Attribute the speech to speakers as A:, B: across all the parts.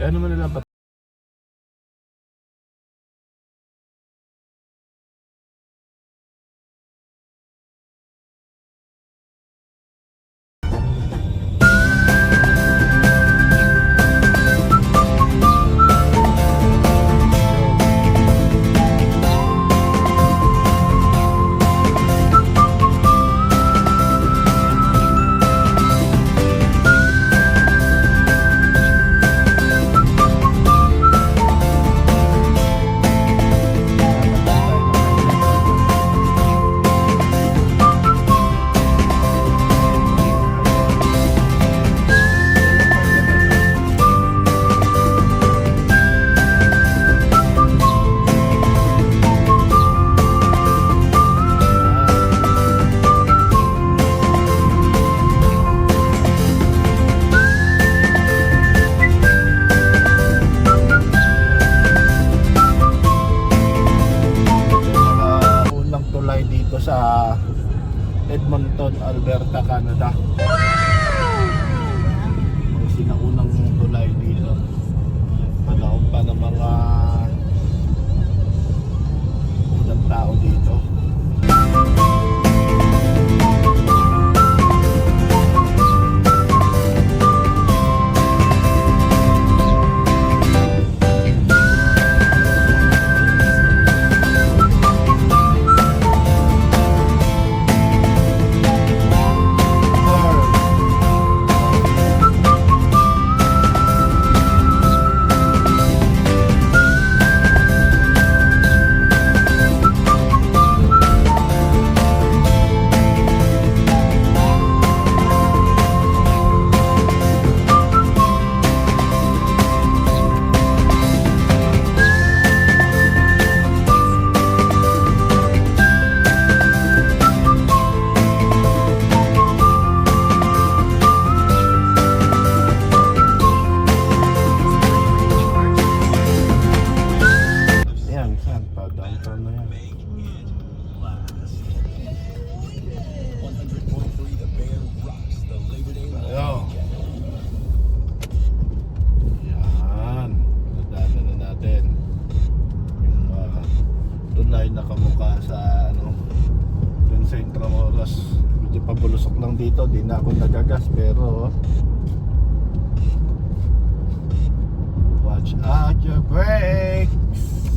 A: Ano man nila ba? Dito sa Edmonton, Alberta, Canada. Ang sinaunang tulay dito. Panahon pa ng mga unang tao dito. Nakamuka sa dun sa Intramuros. Medyo pabulusok lang dito, di na ako nagagas, pero watch out your brakes.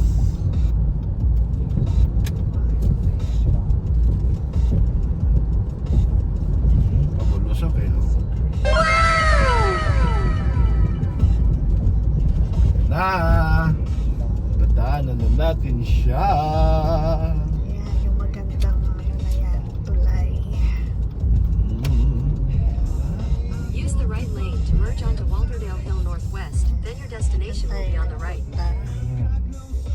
A: Pabulusok eh, no? Dadaanan na natin siya.
B: Yan, yung magandang na yan, tulay.
C: Use the right lane to merge onto Walderdale Hill Northwest. Then your destination will be on the right.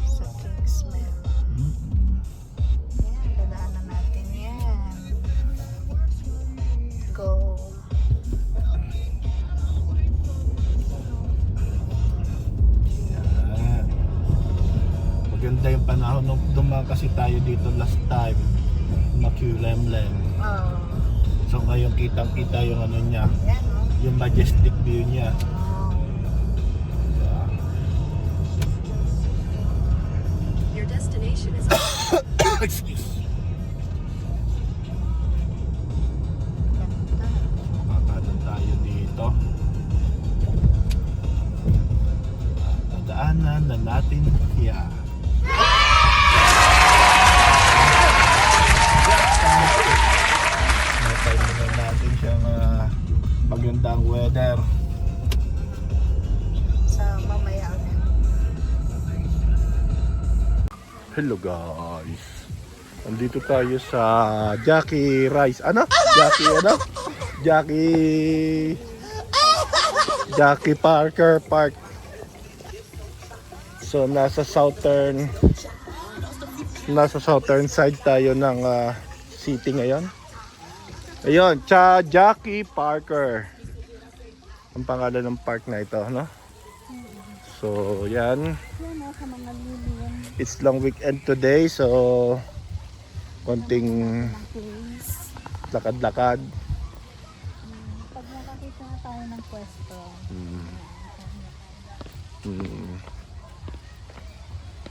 B: Sa Kingsmere. Yan, dadaanan natin yan. Go.
A: Maganda yung panahon nung dumaan kasi tayo dito last time, makulemlem.
B: Oh.
A: So ngayon kitang kita yung ano niya,
B: Yan, oh.
A: yung majestic view niya.
B: Oh.
C: Your destination is
A: Excuse.
B: Ganda.
A: Makakanan tayo dito. Dadaanan na natin siya. Natay natin siyang magandang weather.
B: Sa mamaya ulit.
A: Hello guys. Andito tayo sa Jackie Rice. Ano? Jackie Parker Park. So nasa southern side tayo ng city ngayon. Ayun, Jackie Parker. Ang pangalan ng park na ito, no? So, yan.
B: Yan, sa mga liliyan.
A: It's long weekend today, so konting
B: Ng place.
A: lakad-lakad.
B: Pag nakakita na tayo ng pwesto.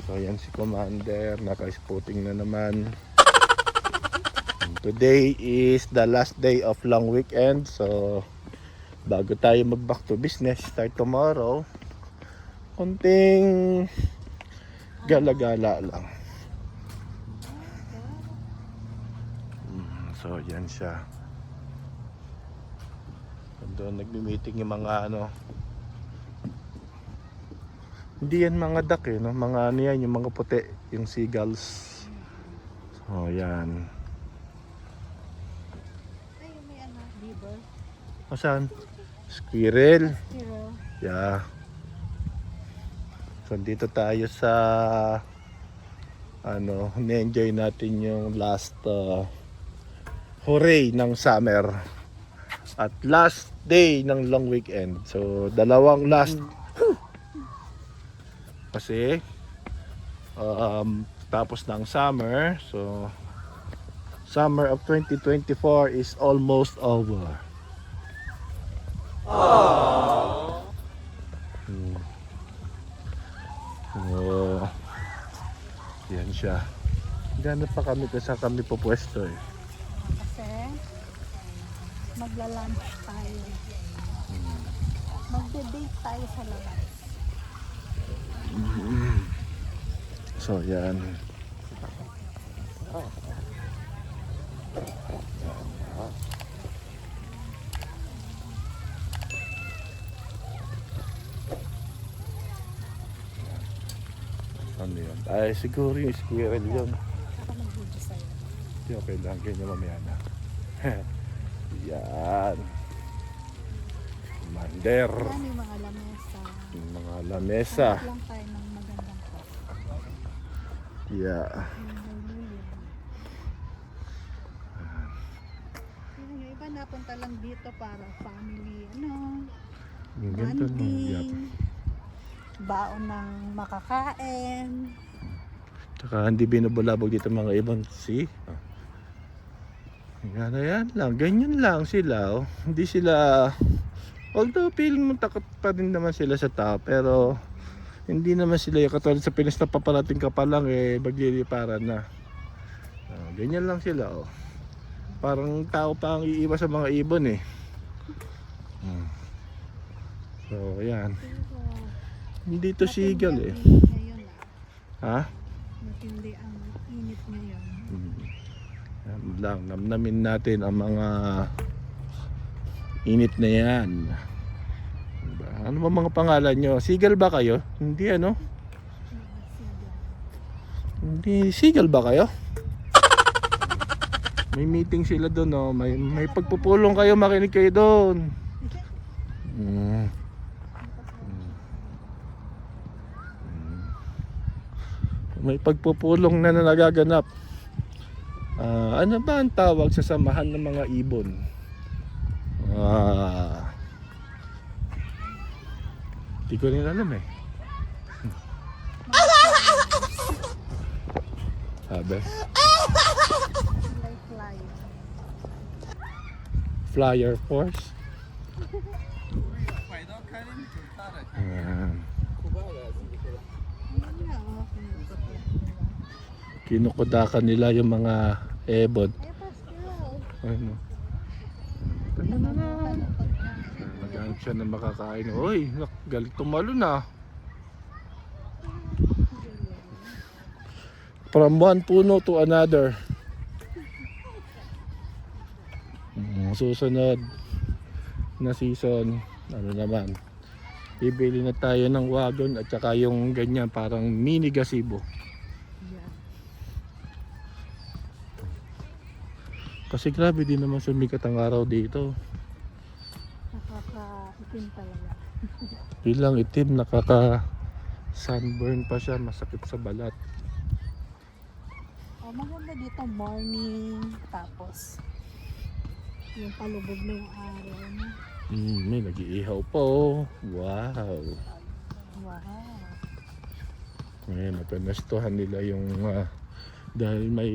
A: So yan si Commander, naka-spotting na naman. Today is the last day of long weekend, so bago tayo mag back to business, start tomorrow, konting gala-gala lang. So yan siya. Doon nagmi-meeting yung mga hindi yan mga duck no? Mga yan, yung mga puti, yung seagulls. So yan.
B: Ay, may beaver.
A: O saan? Squirrel.
B: Hero.
A: Yeah. So dito tayo sa na-enjoy natin yung last hooray ng summer at last day ng long weekend. So dalawang last kasi tapos ng summer. So summer of 2024 is almost over. So yan siya. Gano'n pa kami kasi kami pupwesto eh.
B: Kasi magla-lunch tayo. Magde-date tayo sa labas.
A: So yan. Ano yun? Ay siguro yung squirrel yun.
B: Saka mag-video sa'yo.
A: Hindi okay lang, ganyan mamaya na. Yan. Commander.
B: Yan yung mga lamesa.
A: Yung mga lamesa.
B: Hanap lang tayo ng magandang coffee.
A: Yeah.
B: Yung iba napunta lang dito para family,
A: Yung ganito no. Yep.
B: bonding, baon ng makakain.
A: Tsaka hindi binubulabog dito mga ibon. See? Yan lang. Ganyan lang sila. Oh. Hindi sila... Although feeling mo takot pa rin naman sila sa tao. Pero hindi naman sila yung katulad sa Pinas na paparating ka pa lang magliliparan na. Ganyan lang sila. Oh. Parang tao pa ang iiwas sa mga ibon eh. So yan. Hindi to seagull eh.
B: Ngayon
A: Ha?
B: matindi ang init ngayon.
A: Yan lang, namnamin natin ang mga init na yan. Diba? Ano ba mga pangalan nyo? Seagull ba kayo? Hindi Hindi seagull ba kayo? May meeting sila doon no? May pagpupulong kayo, makinig kayo doon. May pagpupulong na nagaganap. Ano ba ang tawag sa samahan ng mga ibon? Di ko rin alam eh. Sabi?
B: Like flyer.
A: Flyer Force. Ayan.
B: Ayun na,
A: Kinukudakan nila yung mga ebon.
B: Ay, Pascal.
A: Ano? Naghanap siya na makakain. Uy, galit tumalo na. From one puno to another. Susunod na season, ano naman, bibili na tayo ng wagon at saka yung ganyan parang mini gazebo. Kasi grabe din naman sumikat ang araw dito.
B: Nakaka-itim talaga.
A: Bilang itim, nakaka sunburn pa siya, masakit sa balat.
B: Maganda dito morning, tapos yung palubog na yung araw.
A: May nag-iihaw po. Wow.
B: Wow.
A: Ngayon, napenestuhan nila yung dahil may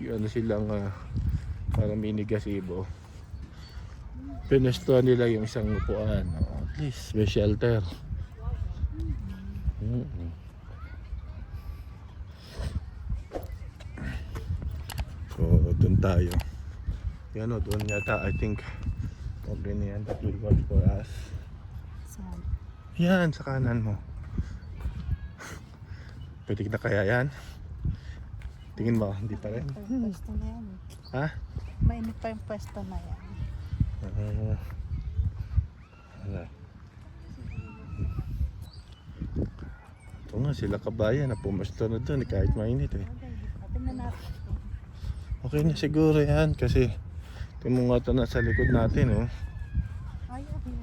A: ano silang parang mini gazebo. Penestuhan nila yung isang upuan. At least may shelter. So, doon tayo. Yan o, doon yata, I think, okay na yan, that will work for us.
B: Saan?
A: Yan, sa kanan mo. Pwede na kaya yan? Tingin mo, hindi pa rin.
B: Yung pwesto na yan.
A: Ha?
B: Mainit pa yung pwesto na yan.
A: Wala. Ito nga, sila kabayan na pumasto na doon kahit mainit eh.
B: Okay, tingnan natin.
A: Okay na siguro yan kasi timunga na sa likod natin oh.
B: Ay, okay.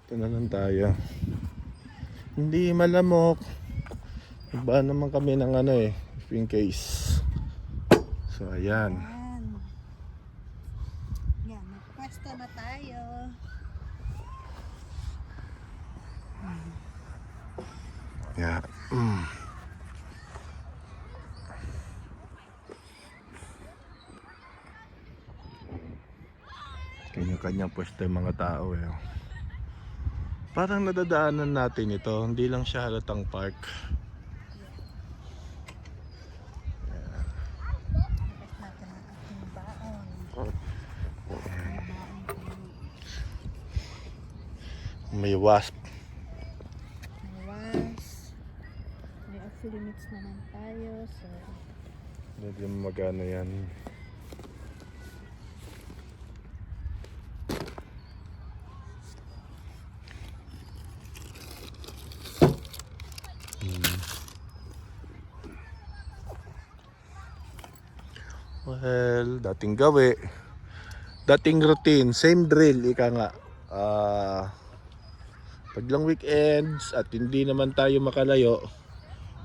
A: Ito na lang tayo. Hindi malamok. Iba naman kami ng ano eh, in case. So ayan.
B: Yan. Yan, nagpwesto na tayo.
A: Yeah. Kanya-kanyang pwesto yung mga tao eh. Parang nadadaanan natin ito, hindi lang siya halatang park.
B: Tapos natin ang ating baon.
A: May wasp.
B: May was. May off limits naman tayo. So,
A: Hindi mo magano yan. Well, dating gawi. Dating routine, same drill, ika nga. Pag lang weekends at hindi naman tayo makalayo,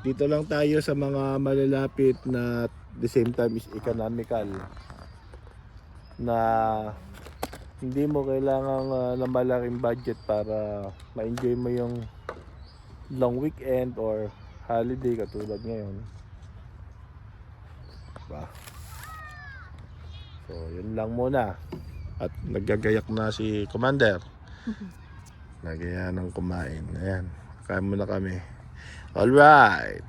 A: dito lang tayo sa mga malalapit na the same time is economical. Na hindi mo kailangan na malaking budget para ma-enjoy mo yung long weekend or holiday katulad ngayon. Diba? So, yun lang muna. At naggagayak na si Commander. Nagaya ng kumain. Ayan. Kain muna kami. Alright.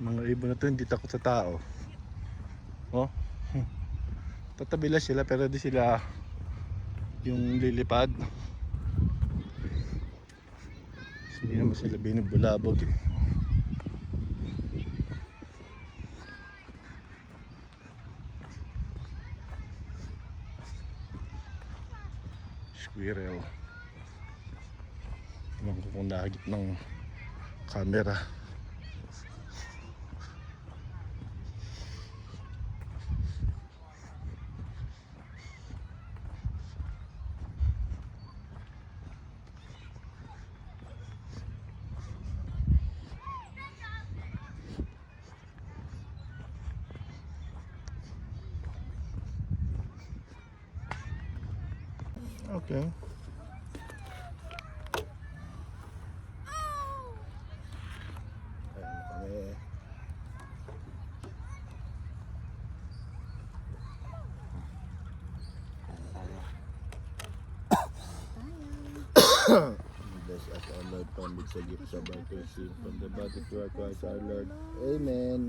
A: Mga ibon na to hindi takot sa tao. Oh. Tatabi lang sila pero di sila yung lilipad. Hindi naman sila binubulabog eh. Squirrel. Tingnan ko kung nahagip ng camera. Okay. pare. Bless us, our Lord, from the gift of our blessing, from the body to our Christ, our Lord. Amen.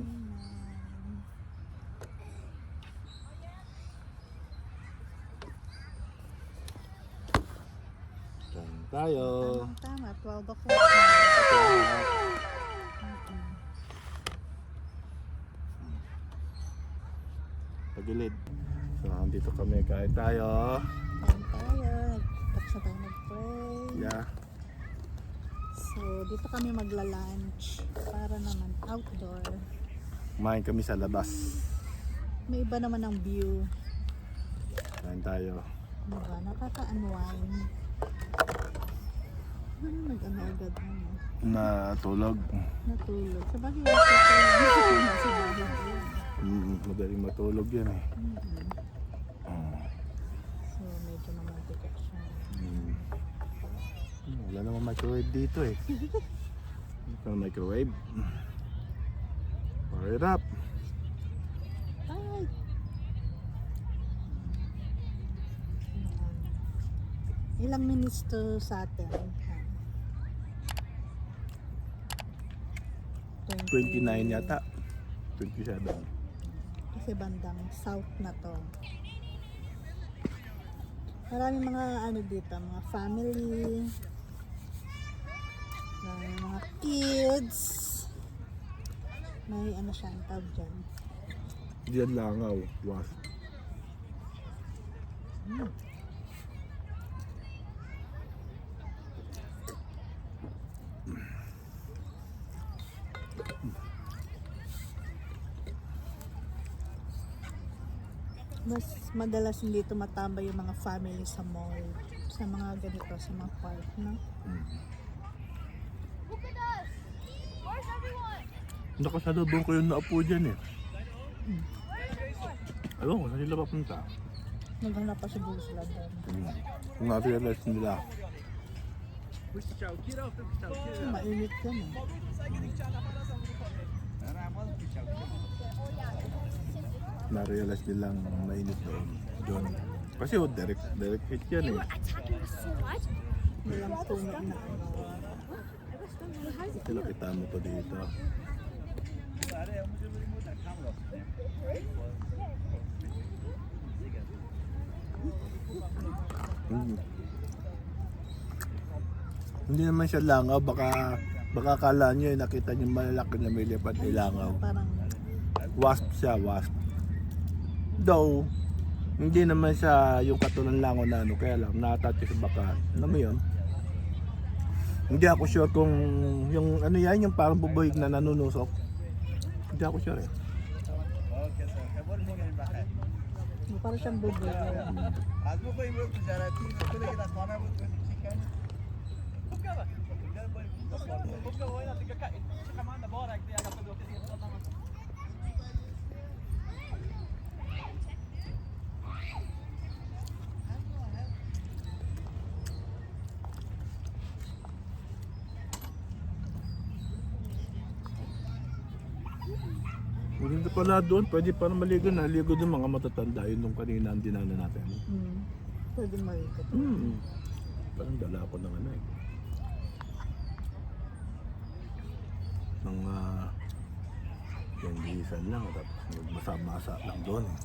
A: Diyan tayo.
B: Tama, 12 o'clock na.
A: Pagilid. So, andito kami, kahit tayo.
B: Kain tayo. Tapos na tayo mag-pray.
A: Yeah.
B: So, dito kami magla-lunch para naman outdoor.
A: Kumain kami sa labas.
B: May iba naman ang view.
A: Kain tayo.
B: Diba? Nakaka-unwind. Nag-ano agad ano.
A: Natulog.
B: Natulog. Sa bagay, natulog. Nasa bahay din.
A: Madaling matulog yan eh.
B: So, medyo namantika siya.
A: Wala namang microwave dito eh. Ito ang microwave. Power it up.
B: Ay! Ilang minutes to sa atin?
A: 29 yata. 27.
B: Kasi bandang south na to. Maraming mga ano dito, mga family, mga kids. May ano siya, ang tawag dyan.
A: Diyan langaw. Was.
B: Mas madalas hindi tumatambay yung mga family sa mall. Sa mga ganito, sa mga park, no?
A: Nakasalubong ko yung naupo dyan eh. Ewan ko, saan sila papunta?
B: Naghanap pa siguro sila doon.
A: Kung na-realize nila.
B: Mainit yan eh.
A: Na-realize nilang mainit doon. Kasi direct hit yan eh.
B: Walang puno na ano.
A: Kasi nakita mo pa dito. Hindi naman siya langaw, baka kala nyo eh, nakita nyo malalaki na may lipat na langaw.
B: Parang
A: Wasp siya, wasp. Though, hindi naman siya yung katulang langaw na ano, kaya lang nakatouch sa baka. Alam mo yun? Hindi ako sure kung yung ano yan, yung parang bubuhig na nanunusok. Hindi ako sure eh.
B: parang siyang bubuo.
D: आदमी को इमोट जा रहा है तीन को लेके 10 खाना वो chicken
A: Maganda pala doon, pwede pa na maligo na. Ligo doon mga matatanda yun nung kanina ang dinaanan natin.
B: Pwede malikot.
A: Parang dala ako ng ano eh. Mga bisan lang, tapos magbasa-masa lang doon eh.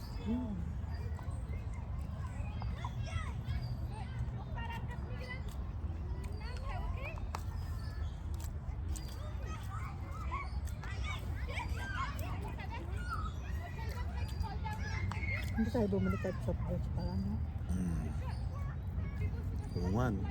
B: Hindi tayo bumalik at soft drinks pala, no?
A: Oo nga, no?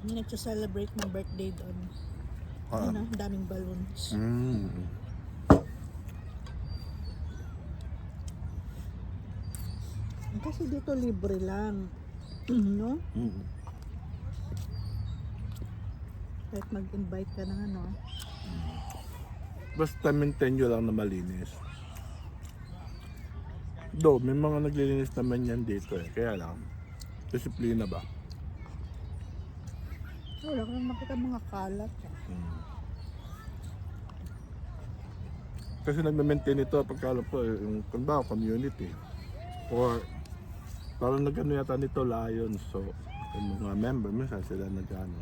B: Hindi nagsa-celebrate ng birthday doon.
A: Ah.
B: Ano, daming balloons. Kasi dito libre lang. No? Kahit mag-invite ka ng ano.
A: basta maintain nyo lang na malinis. Do, may mga naglilinis naman yan dito eh. Kaya lang, disiplina ba?
B: Wala ko naman makita mga kalat.
A: Kasi nagme-maintain ito pagka alam ko yung kunba, community. Or parang nag-ano yata nito Lions. So, yung mga member, minsan sila nag-ano.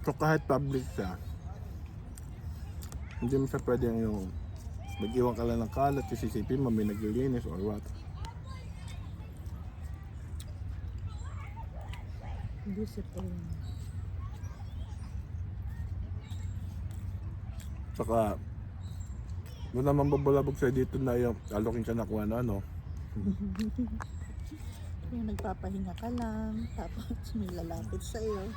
A: So kahit public siya, hindi mo siya pwede yung mag-iwan ka lang ng kalat, isisipin mo may naglilinis or what.
B: Discipline.
A: Saka, doon naman babulabog sa'yo dito na yung alokin ka na kung ano.
B: Yung nagpapahinga ka lang, tapos may lalapit sa'yo.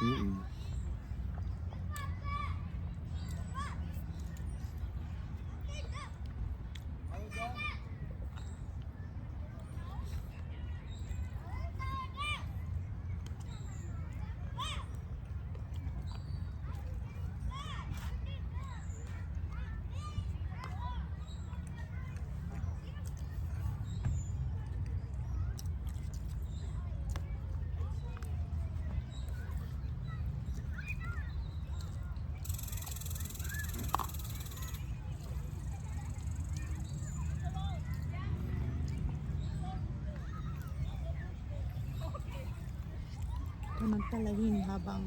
B: Samantalahin habang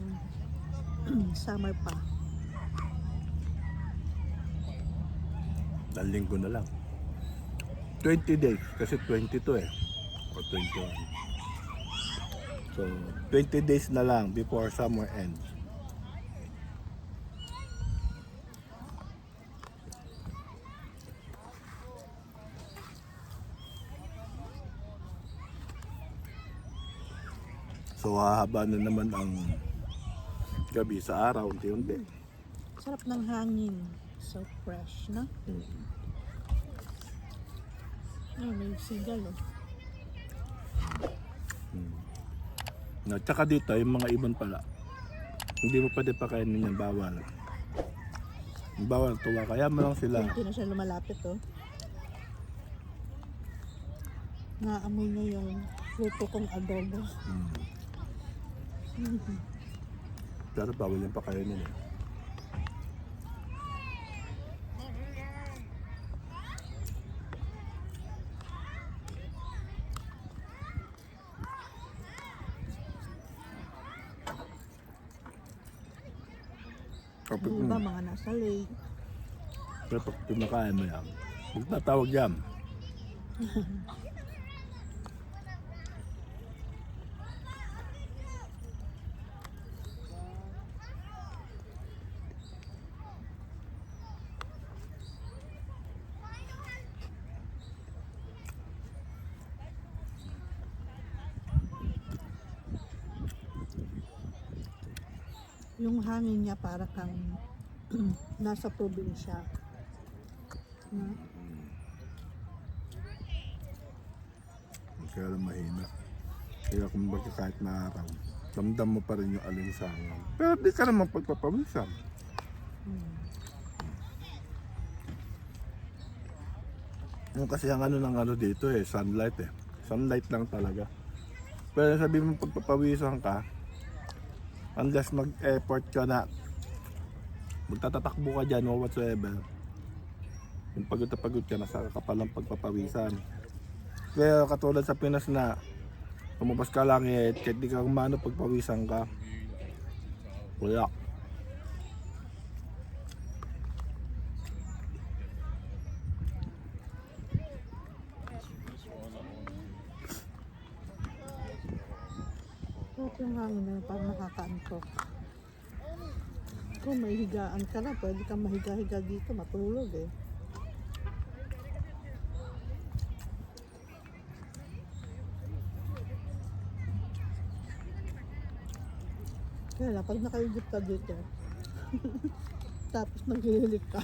B: summer pa.
A: Dalang linggo na lang. 20 days, kasi 22 eh. O 21. So, 20 days na lang before summer ends. So, hahaba na naman ang gabi sa araw, unti-unti.
B: Sarap ng hangin. So fresh, no? Oh, may sigal, oh.
A: At saka dito, yung mga ibon pala, hindi mo pwede pakainin yan, bawal. Bawal tuwa, kaya mo lang sila.
B: Hindi na siya lumalapit, oh. Naamoy niya yung luto kong adobo.
A: Pero bawal yung pakainin eh. Kapag,
B: Yung iba, mga nasa lake.
A: pero pag pinakain mo yan, huwag tatawag yan.
B: Yung hangin niya para kang nasa probinsya. No?
A: Kaya lang mahina. Kaya kung bakit kahit na araw, damdam mo pa rin yung alinsangan. Pero di ka naman pagpapawisan. Yung kasi ang ano ng ano dito eh, sunlight eh. Sunlight lang talaga. Pero sabi mo pagpapawisan ka, unless mag-effort ka na, magtatatakbo ka dyan o whatsoever, yung pagod na pagod ka, nasa ka palang pagpapawisan. Kaya katulad sa Pinas na lumabas ka lang eh, kahit di ka kumano pagpawisan ka, wala.
B: Sarap yung hangin na yun, parang nakakaantok. Kung may higaan ka na, pwede kang mahiga-higa dito, matulog eh. Kaya lang, pag nakaigip ka dito, tapos naghihilik ka.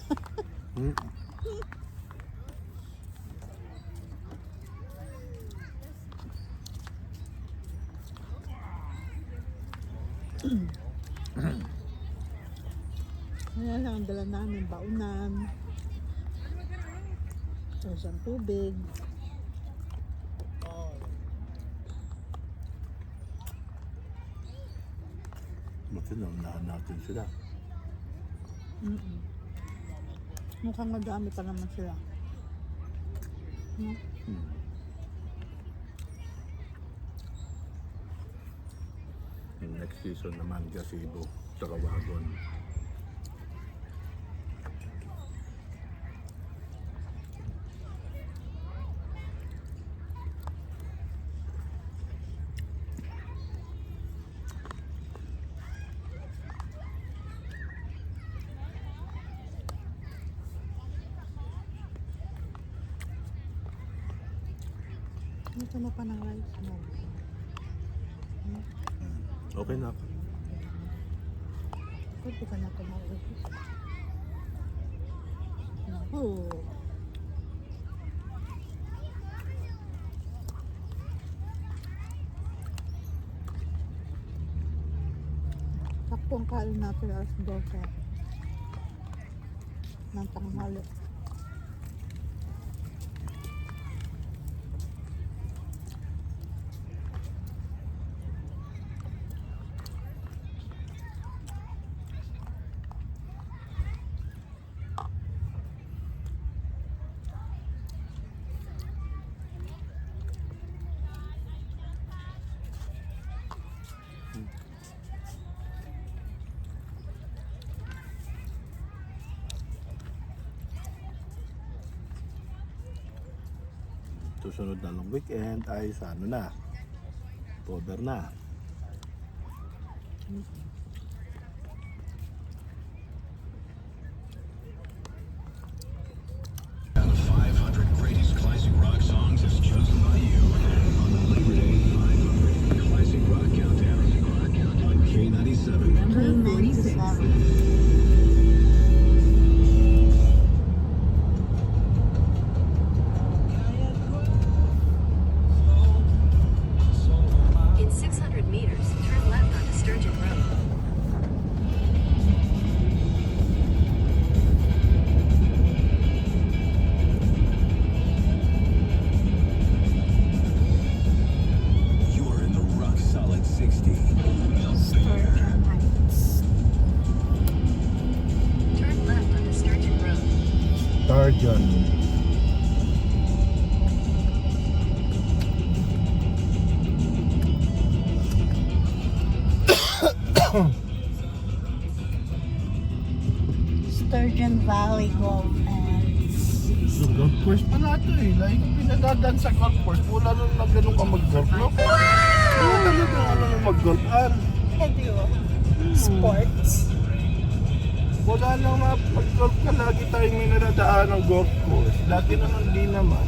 B: Ayan lang ang dala namin, baunan. Isang tubig.
A: Buti na unahan natin sila.
B: Mukhang madami pa naman sila.
A: Yung next season naman, gazebo, tsaka wagon.
B: Ito na pa ng rice mo.
A: Okay na.
B: Pwede ka na tumawag. Naku. Sakto ang kain natin alas 12 ng tanghali.
A: Susunod na ng weekend ay sa ano na, October na.
E: Out of 500 greatest classic rock songs as chosen by you on the Labor Day 500 Classic Rock Countdown on K97.
C: Number 46. In 600 meters, turn left onto Sturgeon Road.
E: You're in the rock solid 60.
B: Sturgeon Heights.
C: Turn left onto Sturgeon Road.
A: Sturgeon.
B: Sturgeon Valley Golf Ends.
A: So, golf course pa na ito eh. Like, kung pinadadaan sa golf course, wala nung nagganong ka mag-golf, no? Wala talaga ano nung mag-golf.
B: Pwede o. Sports.
A: Wala nang mag-golf ka. Lagi tayong may nadadaan ng golf course. Dati naman di naman.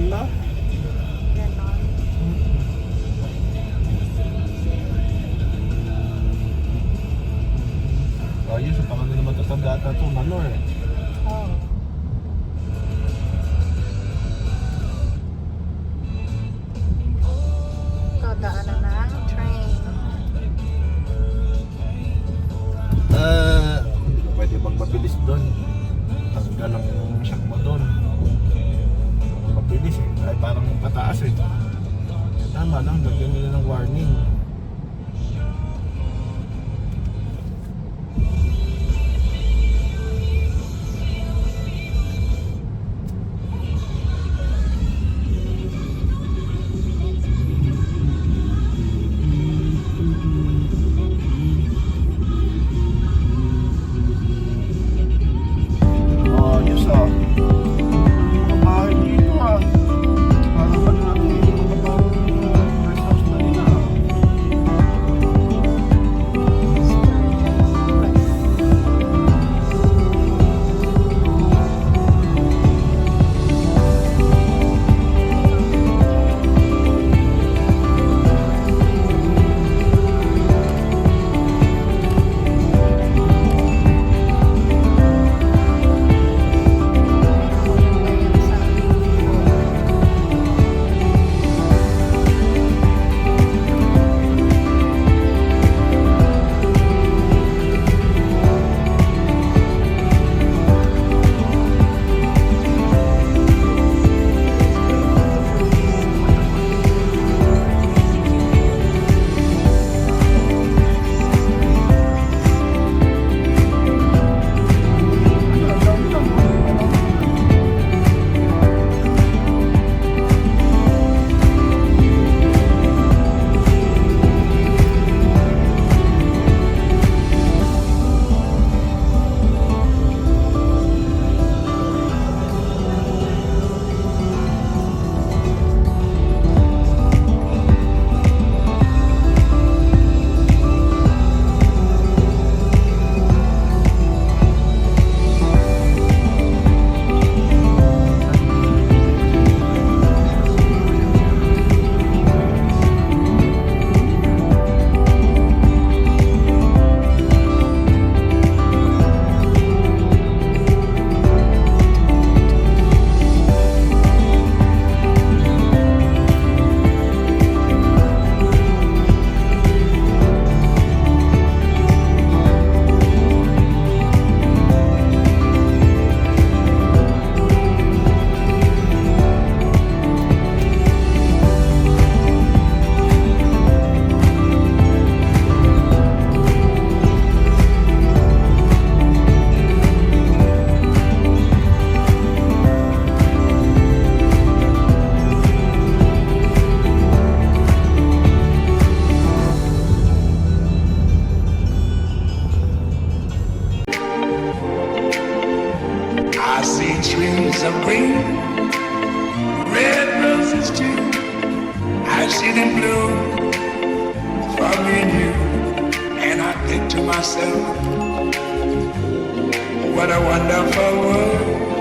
A: Na?
B: Ganon.
A: Ayos, sa pangalan naman tatanda ata ito, Manor eh.
B: Oh. Dadaanan na ang train.
A: Pwede bang mabilis doon? Tanggal ang shock mo doon. Mabilis eh, ay parang pataas eh. Tama lang, lagyan nila ng warning. Ayos ah. Mga bahay dito ah. Parang ano natin yung mga bagong rest house na nila.
F: peach trees of green, red roses too. I see them bloom for me and you. And I think to myself, what a wonderful world.